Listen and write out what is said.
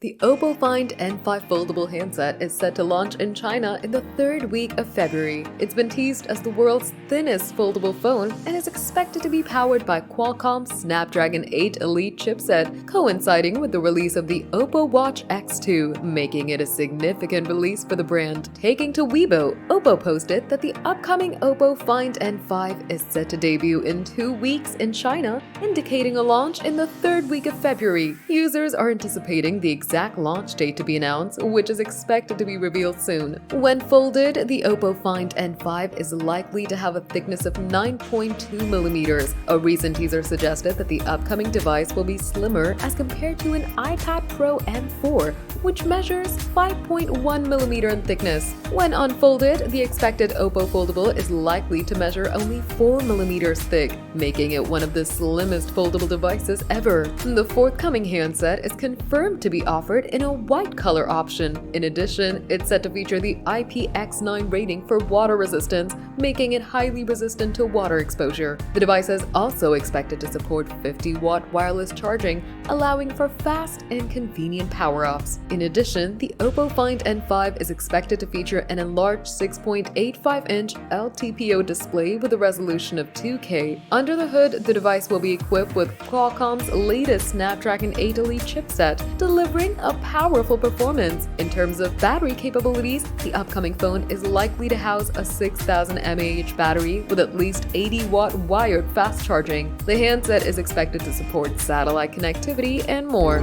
The Oppo Find N5 foldable handset is set to launch in China in the third week of February. It's been teased as the world's thinnest foldable phone and is expected to be powered by Qualcomm's Snapdragon 8 Elite chipset, coinciding with the release of the Oppo Watch X2, making it a significant release for the brand. Taking to Weibo, Oppo posted that the upcoming Oppo Find N5 is set to debut in 2 weeks in China, indicating a launch in the third week of February. Users are anticipating the exact launch date to be announced, which is expected to be revealed soon. When folded, the Oppo Find N5 is likely to have a thickness of 9.2 millimeters. A recent teaser suggested that the upcoming device will be slimmer as compared to an iPad Pro M4, which measures 5.1 millimeter in thickness. When unfolded, the expected Oppo foldable is likely to measure only 4 millimeters thick, making it one of the slimmest foldable devices ever. The forthcoming handset is confirmed to be offered in a white color option. In addition, it's set to feature the IPX9 rating for water resistance, making it highly resistant to water exposure. The device is also expected to support 50-watt wireless charging, allowing for fast and convenient power-ups. In addition, the Oppo Find N5 is expected to feature an enlarged 6.85-inch LTPO display with a resolution of 2K. Under the hood, the device will be equipped with Qualcomm's latest Snapdragon 8 Elite chipset, delivering a powerful performance. In terms of battery capabilities, the upcoming phone is likely to house a 6,000 mAh battery with at least 80-watt wired fast charging. The handset is expected to support satellite connectivity and more.